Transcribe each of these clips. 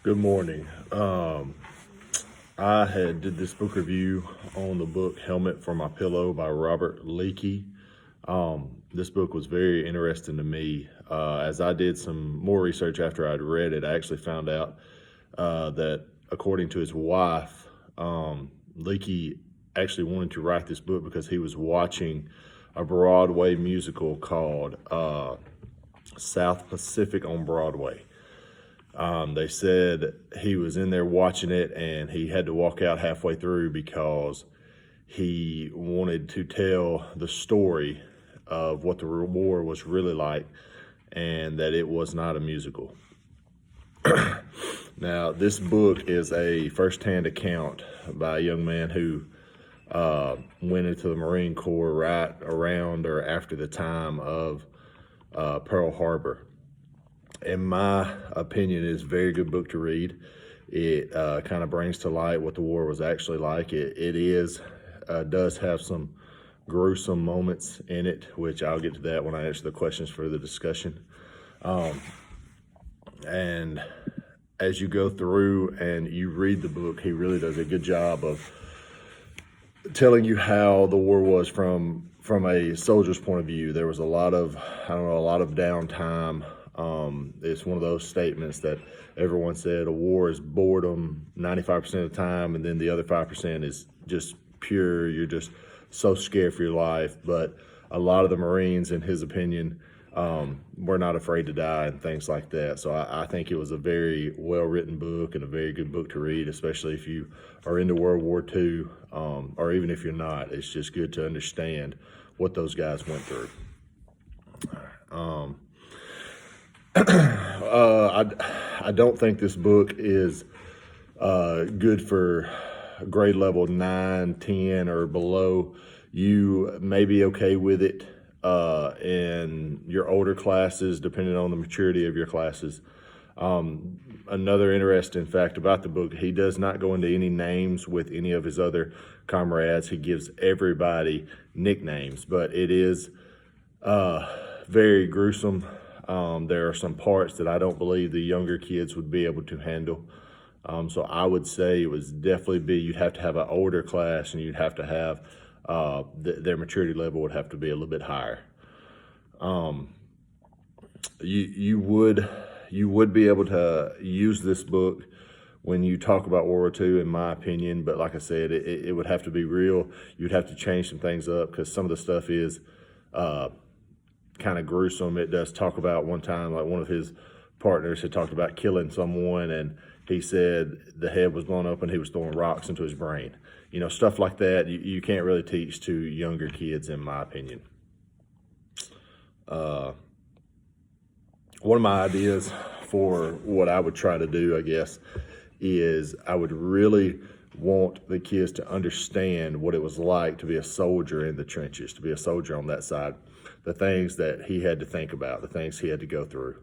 Good morning. I had did this book review on the book Helmet for My Pillow by Robert Leakey. This book was very interesting to me. As I did some more research after I'd read it, I actually found out that according to his wife, Leakey actually wanted to write this book because he was watching a Broadway musical called South Pacific on Broadway. They said he was in there watching it and he had to walk out halfway through because he wanted to tell the story of what the war was really like and that it was not a musical. Now, this book is a first-hand account by a young man who went into the Marine Corps right around or after the time of Pearl Harbor. In my opinion, it's a very good book to read. It kind of brings to light what the war was actually like. It does have some gruesome moments in it, which I'll get to that when I answer the questions for the discussion. And as you go through and you read the book, he really does a good job of telling you how the war was from a soldier's point of view. There was a lot of downtime. It's one of those statements that everyone said a war is boredom 95% of the time, and then the other 5% is just pure, you're just so scared for your life. But a lot of the Marines, in his opinion, were not afraid to die and things like that. So I think it was a very well-written book and a very good book to read, especially if you are into World War II, or even if you're not. It's just good to understand what those guys went through. I don't think this book is good for grade level 9, 10, or below. You may be okay with it in your older classes, depending on the maturity of your classes. Another interesting fact about the book, he does not go into any names with any of his other comrades. He gives everybody nicknames, but it is very gruesome. There are some parts that I don't believe the younger kids would be able to handle. So I would say it was definitely you'd have to have an older class, and you'd have to have their maturity level would have to be a little bit higher. You would be able to use this book when you talk about World War II, in my opinion. But like I said, it would have to be real. You'd have to change some things up because some of the stuff is kind of gruesome. It does talk about one time, like one of his partners had talked about killing someone, and he said the head was blown up and he was throwing rocks into his brain. You know, stuff like that you can't really teach to younger kids, in my opinion. One of my ideas for what I would try to do, I guess, is I would really want the kids to understand what it was like to be a soldier in the trenches, to be a soldier on that side, the things that he had to think about, the things he had to go through.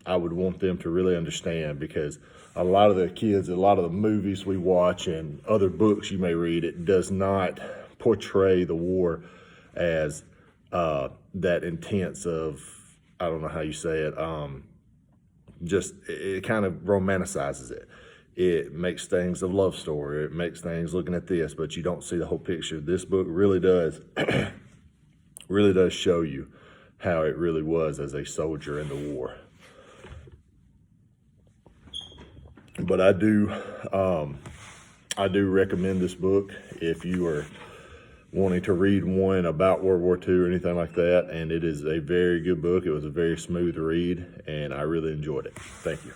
I would want them to really understand, because a lot of the kids, a lot of the movies we watch and other books you may read, it does not portray the war as that intense of, I don't know how you say it, just it kind of romanticizes it. It makes things a love story. It makes things looking at this, but you don't see the whole picture. This book really does, really does show you how it really was as a soldier in the war. But I do recommend this book if you are wanting to read one about World War II or anything like that. And it is a very good book. It was a very smooth read, and I really enjoyed it. Thank you.